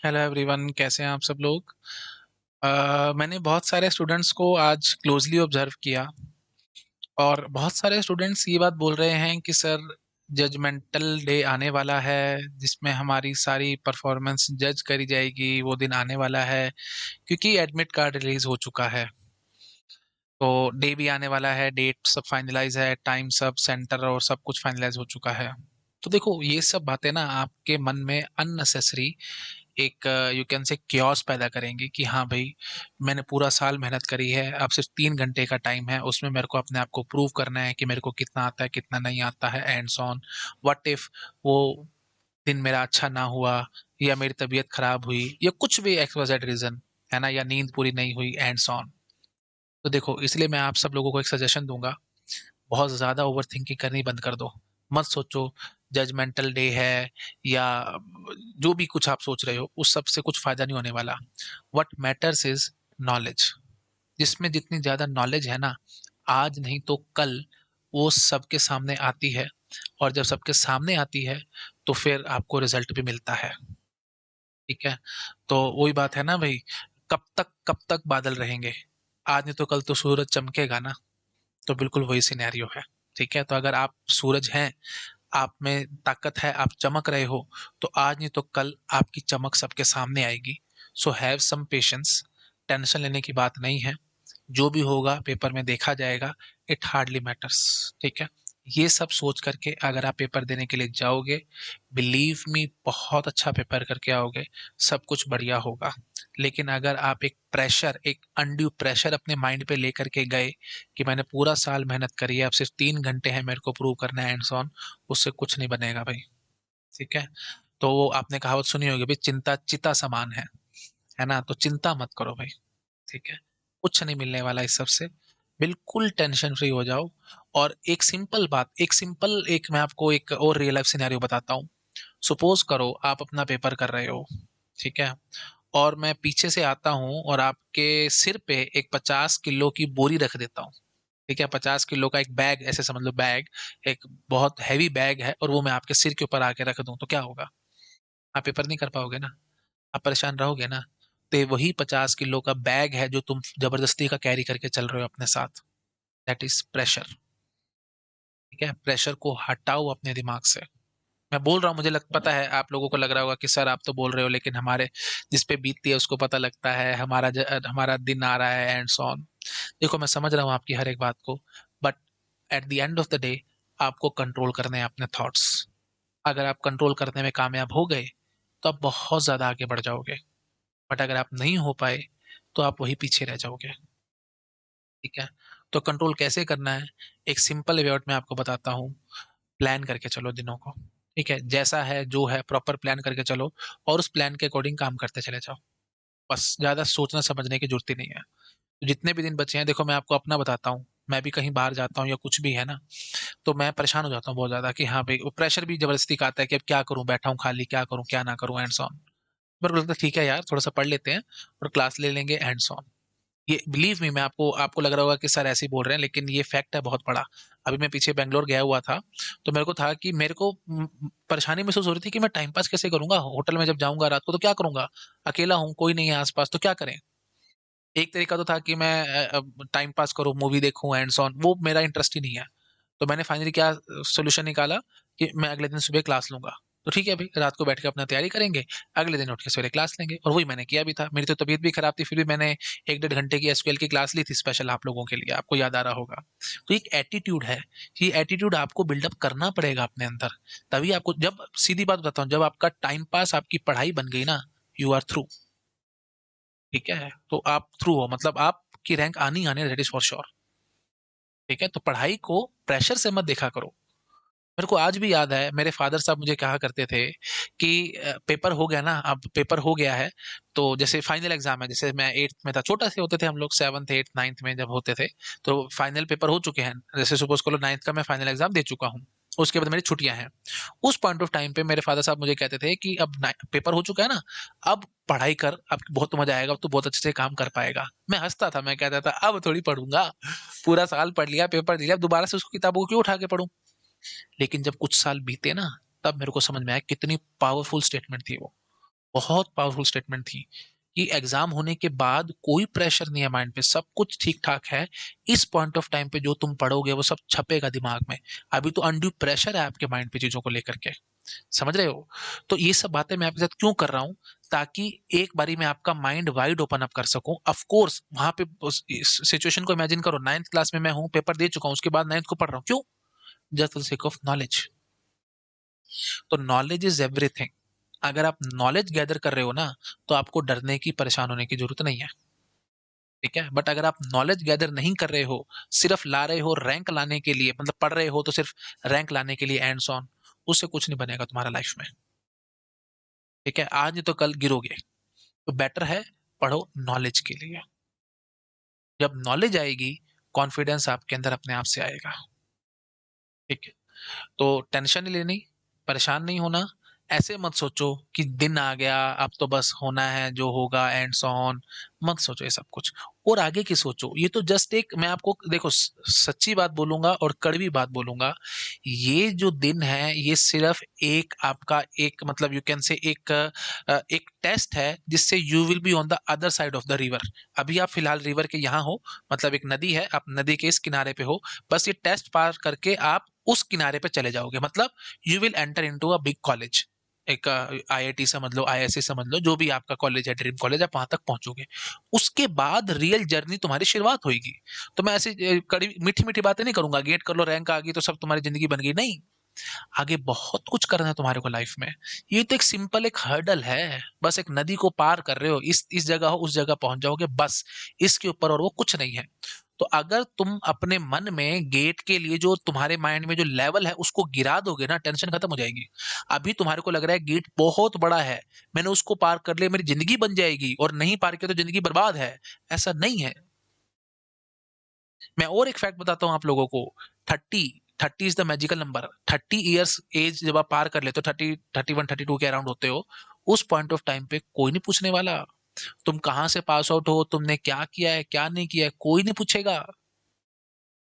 Hello everyone, कैसे हैं आप सब लोग। मैंने बहुत सारे स्टूडेंट्स को आज क्लोजली ऑब्जर्व किया और बहुत सारे स्टूडेंट्स ये बात बोल रहे हैं कि सर जजमेंटल डे आने वाला है जिसमें हमारी सारी परफॉर्मेंस जज करी जाएगी। वो दिन आने वाला है क्योंकि एडमिट कार्ड रिलीज हो चुका है। तो डे भी आने वाला है, डेट सब फाइनलाइज है, टाइम सब, सेंटर और सब कुछ फाइनलाइज हो चुका है। तो देखो, ये सब बातें ना आपके मन में अननेसेसरी एक यू कैन से क्योस पैदा करेंगे कि हाँ भाई, मैंने पूरा साल मेहनत करी है, अब सिर्फ 3 घंटे का टाइम है, उसमें मेरे को अपने आप को प्रूव करना है कि मेरे को कितना आता है कितना नहीं आता है and so on. What if वो दिन मेरा अच्छा ना हुआ, या मेरी तबीयत खराब हुई, या कुछ भी एक्सवाइजेड रीजन है ना, या नींद पूरी नहीं हुई एंड सो ऑन। तो देखो, इसलिए मैं आप सब लोगों को एक सजेशन दूंगा, बहुत ज़्यादा ओवर थिंकिंग करनी बंद कर दो। मत सोचो जजमेंटल डे है या जो भी कुछ आप सोच रहे हो, उस सब से कुछ फायदा नहीं होने वाला। What matters is knowledge. जिसमें जितनी ज़्यादा नॉलेज है ना, आज नहीं तो कल वो सबके सामने आती है। और जब सबके सामने आती है तो फिर आपको रिजल्ट भी मिलता है। ठीक है। तो वही बात है ना भाई, कब तक बादल रहेंगे। आज नहीं तो कल तो सूरज चमकेगा ना। तो बिल्कुल वही सिनेरियो है। ठीक है, तो अगर आप सूरज हैं, आप में ताकत है, आप चमक रहे हो, तो आज नहीं तो कल आपकी चमक सबके सामने आएगी। So have some patience. Tension लेने की बात नहीं है। जो भी होगा पेपर में देखा जाएगा। It hardly matters. ठीक है। ये सब सोच करके अगर आप पेपर देने के लिए जाओगे, बिलीव मी, बहुत अच्छा पेपर करके आओगे, सब कुछ बढ़िया होगा। लेकिन अगर आप एक अनड्यू प्रेशर अपने माइंड पे लेकर के गए कि मैंने पूरा साल मेहनत करी है, अब सिर्फ 3 घंटे हैं मेरे को प्रूव करना है एंड सो ऑन, उससे कुछ नहीं बनेगा भाई। ठीक है। तो वो आपने कहावत सुनी होगी भाई, चिंता चिता समान है ना, तो चिंता मत करो भाई। ठीक है। कुछ नहीं मिलने वाला इस सब से। बिल्कुल टेंशन फ्री हो जाओ। और एक सिंपल बात, एक मैं आपको एक और रियल लाइफ सिनेरियो बताता हूँ। सपोज करो आप अपना पेपर कर रहे हो। ठीक है। और मैं पीछे से आता हूँ और आपके सिर पे एक 50 किलो की बोरी रख देता हूँ। ठीक है, 50 किलो का एक बैग, ऐसे समझ लो बैग, एक बहुत हैवी बैग है, और वो मैं आपके सिर के ऊपर आके रख दूं, तो क्या होगा? आप पेपर नहीं कर पाओगे ना। आप परेशान रहोगे ना। तो ये वही 50 किलो का बैग है जो तुम जबरदस्ती का कैरी करके चल रहे हो अपने साथ। That is pressure. ठीक है, प्रेशर को हटाओ अपने दिमाग से। मैं बोल रहा हूँ, मुझे पता है आप लोगों को लग रहा होगा कि सर आप तो बोल रहे हो, लेकिन हमारे जिस पे बीतती है उसको पता लगता है, हमारा दिन आ रहा है एंड सो ऑन। देखो, मैं समझ रहा हूँ आपकी हर एक बात को, but at the end of the day आपको कंट्रोल करने हैं अपने थॉट्स। अगर आप कंट्रोल करने में कामयाब हो गए तो आप बहुत ज्यादा आगे बढ़ जाओगे। बट अगर आप नहीं हो पाए तो आप वही पीछे रह जाओगे। ठीक है। तो कंट्रोल कैसे करना है, एक सिंपल वे आउट मैं आपको बताता हूँ। प्लान करके चलो दिनों को। ठीक है, जैसा है जो है प्रॉपर प्लान करके चलो, और उस प्लान के अकॉर्डिंग काम करते चले जाओ। बस ज्यादा सोचना समझने की जरूरत ही नहीं है। तो जितने भी दिन बचे हैं, देखो मैं आपको अपना बताता हूँ, मैं भी कहीं बाहर जाता हूँ या कुछ भी है ना, तो मैं परेशान हो जाता हूँ बहुत ज्यादा कि हाँ भाई, वो प्रेशर भी जबरदस्ती का आता है कि अब क्या करूँ, बैठा हूँ खाली, क्या करूँ क्या ना करूँ एंड सो ऑन। मेरे को लगता है ठीक है यार, थोड़ा सा पढ़ लेते हैं और क्लास ले लेंगे एंड सो ऑन। ये बिलीव मी, मैं आपको आपको लग रहा होगा कि सर ऐसे ही बोल रहे हैं, लेकिन ये फैक्ट है बहुत बड़ा। अभी मैं पीछे बैंगलोर गया हुआ था, तो मेरे को था कि मेरे को परेशानी महसूस हो रही थी कि मैं टाइम पास कैसे करूंगा, होटल में जब जाऊंगा रात को तो क्या करूंगा, अकेला हूँ, कोई नहीं है आसपास, तो क्या करें। एक तरीका तो था कि मैं टाइम पास करूँ, मूवी देखूं एंड सो ऑन, वो मेरा इंटरेस्ट ही नहीं है। तो मैंने फाइनली क्या सोल्यूशन निकाला कि मैं अगले दिन सुबह क्लास लूंगा। तो ठीक है भाई, रात को बैठ के अपना तैयारी करेंगे, अगले दिन उठ के सवेरे क्लास लेंगे, और वही मैंने किया भी था। मेरी तो तबीयत भी खराब थी, फिर भी मैंने 1 1.5 घंटे की एसक्यूएल की क्लास ली थी स्पेशल आप लोगों के लिए, आपको याद आ रहा होगा। तो एक एटीट्यूड है, ये एटीट्यूड आपको बिल्डअप करना पड़ेगा अपने अंदर। तभी आपको, जब सीधी बात बताता हूँ, जब आपका टाइम पास आपकी पढ़ाई बन गई ना, यू आर थ्रू। ठीक है, तो आप थ्रू हो, मतलब आपकी रैंक आनी आने, दैट इज फॉर श्योर। ठीक है, तो पढ़ाई को प्रेशर से मत देखा करो। मेरे को आज भी याद है, मेरे फादर साहब मुझे कहा करते थे कि पेपर हो गया ना, अब पेपर हो गया है, तो जैसे फाइनल एग्जाम है, जैसे मैं 8th में था, छोटा से होते थे हम लोग, 7th 8th 9th में जब होते थे, तो फाइनल पेपर हो चुके हैं, जैसे सपोज करो 9th का मैं फाइनल एग्जाम दे चुका हूँ, उसके बाद मेरी छुट्टियां हैं। उस पॉइंट ऑफ टाइम पे मेरे फादर साहब मुझे कहते थे कि अब पेपर हो चुका है ना, अब पढ़ाई कर, अब बहुत मजा आएगा, अब तो बहुत अच्छे से काम कर पाएगा। मैं हंसता था, मैं कहता था अब थोड़ी पढ़ूंगा, पूरा साल पढ़ लिया, पेपर दिया, अब दोबारा से उसको किताबों को क्यों उठा के पढूं। लेकिन जब कुछ साल बीते ना, तब मेरे को समझ में आया कितनी पावरफुल स्टेटमेंट थी वो। बहुत पावरफुल स्टेटमेंट थी कि एग्जाम होने के बाद कोई प्रेशर नहीं है माइंड पे, सब कुछ ठीक ठाक है। इस पॉइंट ऑफ टाइम पे जो तुम पढ़ोगे वो सब छपेगा दिमाग में। अभी तो अनड्यू प्रेशर है आपके माइंड पे चीजों को लेकर के, समझ रहे हो? तो ये सब बातें मैं आपके साथ क्यों कर रहा हूँ, ताकि एक बारी मैं आपका माइंड वाइड ओपन अप कर सकूं। ऑफ कोर्स वहां पे सिचुएशन को इमेजिन करो, 9th क्लास में मैं हूँ, पेपर दे चुका हूँ, उसके बाद 9th को पढ़ रहा हूँ, क्यों? Just for the sake of knowledge. तो नॉलेज इज एवरीथिंग। अगर आप नॉलेज गैदर कर रहे हो ना, तो आपको डरने की, परेशान होने की जरूरत नहीं है। ठीक है, बट अगर आप नॉलेज गैदर नहीं कर रहे हो, सिर्फ ला रहे हो रैंक लाने के लिए, मतलब पढ़ रहे हो तो सिर्फ रैंक लाने के लिए एंड्स ऑन, उससे कुछ नहीं बनेगा तुम्हारा लाइफ में। ठीक है, आज नहीं तो कल गिरोगे। तो बेटर है पढ़ो नॉलेज के लिए। जब नॉलेज आएगी, कॉन्फिडेंस आपके अंदर अपने आप से आएगा। ठीक है, तो टेंशन नहीं लेनी, परेशान नहीं होना। ऐसे मत सोचो कि दिन आ गया, अब तो बस होना है जो होगा एंड सो ऑन। मत सोचो ये सब कुछ, और आगे की सोचो। ये तो जस्ट एक, मैं आपको देखो सच्ची बात बोलूंगा और कड़वी बात बोलूंगा, ये जो दिन है ये सिर्फ एक आपका एक, मतलब यू कैन से एक टेस्ट है, जिससे you will be on the other side of the river. अभी आप फिलहाल रिवर के यहाँ हो, मतलब एक नदी है, आप नदी के इस किनारे पे हो, बस ये टेस्ट पार करके आप उस किनारे पे चले जाओगे, मतलब you will enter into a big college. एक आईआईटी समझ लो, आईआईएससी समझ लो, जो भी आपका कॉलेज है, ड्रीम कॉलेज, आप वहां तक पहुंचोगे। उसके बाद रियल जर्नी तुम्हारी शुरुआत होगी। तो मैं ऐसी कड़ी मीठी मीठी बातें नहीं करूंगा, गेट कर लो, रैंक आ गई तो सब तुम्हारी जिंदगी बन गई, नहीं। आगे बहुत कुछ करना है तुम्हारे को लाइफ में। ये तो एक सिंपल एक हर्डल है, बस एक नदी को पार कर रहे हो, इस जगह हो उस जगह पहुंच जाओगे, बस इसके ऊपर और वो कुछ नहीं है। तो अगर तुम अपने मन में गेट के लिए जो तुम्हारे माइंड में जो लेवल है उसको गिरा दोगे ना, टेंशन खत्म हो जाएगी। अभी तुम्हारे को लग रहा है गेट बहुत बड़ा है, मैंने उसको पार कर लिया मेरी जिंदगी बन जाएगी, और नहीं पार किया तो जिंदगी बर्बाद है। ऐसा नहीं है। मैं और एक फैक्ट बताता हूँ आप लोगों को। 30 is the magical number. 30 years age जब आप पार कर लेते हो, 30, 31, 32 के अराउंड होते हो, उस पॉइंट ऑफ टाइम पे कोई नहीं पूछने वाला तुम कहाँ से पास आउट हो, तुमने क्या किया है क्या नहीं किया है, कोई नहीं पूछेगा।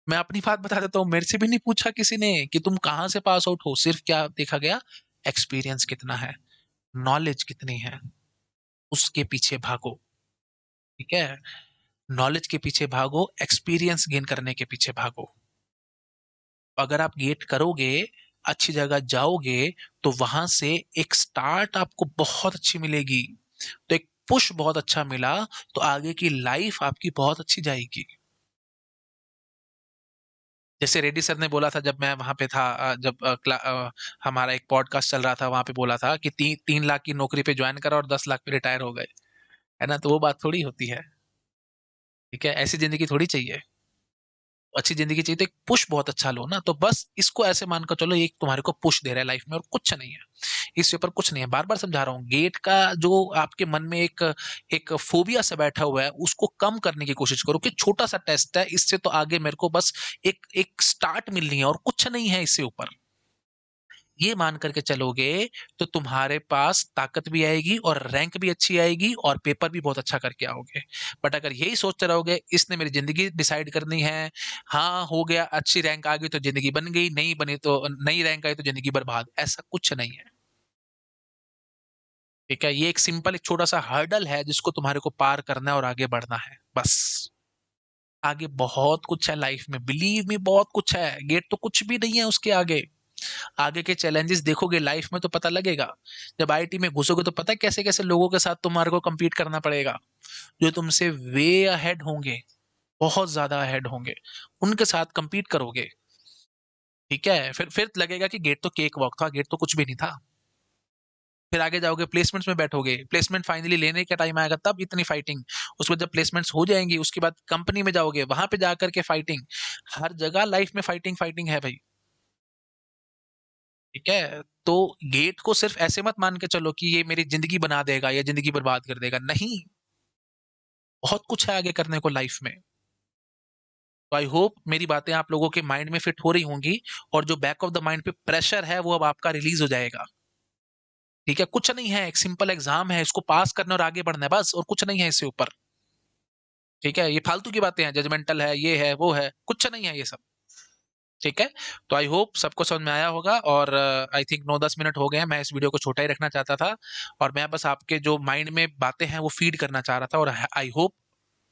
मैं अपनी बात बता देता हूँ, मेरे से भी नहीं पूछा किसी ने कि तुम कहाँ से पास आउट हो, सिर्फ क्या देखा गया, एक्सपीरियंस कितना है, नॉलेज कितनी है, उसके पीछे भागो। ठीक है, नॉलेज के पीछे भागो, एक्सपीरियंस गेन करने के पीछे भागो। अगर आप गेट करोगे, अच्छी जगह जाओगे, तो वहां से एक स्टार्ट आपको बहुत अच्छी मिलेगी। तो एक पुश बहुत अच्छा मिला, तो आगे की लाइफ आपकी बहुत अच्छी जाएगी। जैसे रेड्डी सर ने बोला था जब मैं वहां पे था, जब हमारा एक पॉडकास्ट चल रहा था, वहां पे बोला था कि 3 लाख की नौकरी पे ज्वाइन करा और 10 लाख पे रिटायर हो गए। है ना? तो वो बात थोड़ी होती है। ठीक है, ऐसी जिंदगी थोड़ी चाहिए। अच्छी जिंदगी चाहिए तो एक पुश बहुत अच्छा लो ना, तो बस इसको ऐसे मानकर चलो, ये तुम्हारे को पुश दे रहा है लाइफ में, और कुछ नहीं है। इसके ऊपर कुछ नहीं है, बार बार समझा रहा हूँ। गेट का जो आपके मन में एक एक फोबिया सा बैठा हुआ है, उसको कम करने की कोशिश करो कि छोटा सा टेस्ट है, इससे तो आगे मेरे को बस एक एक स्टार्ट मिलनी है और कुछ नहीं है इससे ऊपर। ये मान करके चलोगे, तो तुम्हारे पास ताकत भी आएगी और रैंक भी अच्छी आएगी और पेपर भी बहुत अच्छा करके आओगे। बट अगर यही सोचते रहोगे इसने मेरी जिंदगी डिसाइड करनी है, हाँ हो गया, अच्छी रैंक आ गई तो जिंदगी बन गई, नहीं बनी तो नई रैंक आई तो जिंदगी बर्बाद, ऐसा कुछ नहीं है। ठीक है, ये एक सिंपल एक छोटा सा हर्डल है जिसको तुम्हारे को पार करना है और आगे बढ़ना है, बस। आगे बहुत कुछ है लाइफ में, बिलीव मी, बहुत कुछ है, गेट तो कुछ भी नहीं है उसके आगे। आगे के चैलेंजेस देखोगे लाइफ में तो पता लगेगा। जब आईटी में घुसोगे तो पता है कैसे कैसे लोगों के साथ तुम्हारे को compete करना पड़ेगा, जो तुमसे वे अहेड होंगे, बहुत ज्यादा अहेड होंगे, उनके साथ compete करोगे। ठीक है, फिर लगेगा कि गेट तो केक वॉक था, गेट तो कुछ भी नहीं था। फिर आगे जाओगे, प्लेसमेंट्स में बैठोगे, प्लेसमेंट फाइनली लेने का टाइम आएगा तब इतनी फाइटिंग। उसके बाद जब प्लेसमेंट्स हो जाएंगी, उसके बाद कंपनी में जाओगे, वहां पे जाकर के फाइटिंग। हर जगह लाइफ में फाइटिंग फाइटिंग है भाई। ठीक है, तो गेट को सिर्फ ऐसे मत मान के चलो कि ये मेरी जिंदगी बना देगा या जिंदगी बर्बाद कर देगा, नहीं। बहुत कुछ है आगे करने को लाइफ में। तो आई होप मेरी बातें आप लोगों के माइंड में फिट हो रही होंगी, और जो बैक ऑफ द माइंड पे प्रेशर है वो अब आपका रिलीज हो जाएगा। ठीक है, कुछ नहीं है, एक सिंपल एग्जाम है, इसको पास करना और आगे बढ़ना है, बस, और कुछ नहीं है इससे ऊपर। ठीक है, ये फालतू की बातें हैं, जजमेंटल है, ये है वो है, कुछ नहीं है ये सब। ठीक है? तो आई होप सबको समझ में आया होगा और आई थिंक 9-10 मिनट हो गए हैं। मैं इस वीडियो को छोटा ही रखना चाहता था और मैं बस आपके जो माइंड में बातें हैं वो फीड करना चाह रहा था और I hope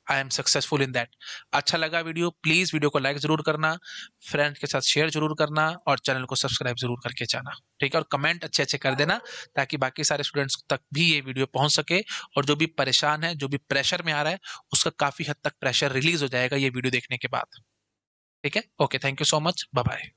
I am successful in that. अच्छा लगा वीडियो, प्लीज़ वीडियो को लाइक ज़रूर करना, फ्रेंड्स के साथ शेयर ज़रूर करना और चैनल को सब्सक्राइब ज़रूर करके जाना, ठीक है? और कमेंट अच्छे-अच्छे कर देना ताकि बाकी सारे स्टूडेंट्स तक भी ये वीडियो पहुँच सके और जो भी परेशान है, जो भी प्रेशर में आ रहा है, उसका काफ़ी हद तक प्रेशर रिलीज़ हो जाएगा ये वीडियो देखने के बाद, ठीक है? Okay, thank you so much, bye-bye.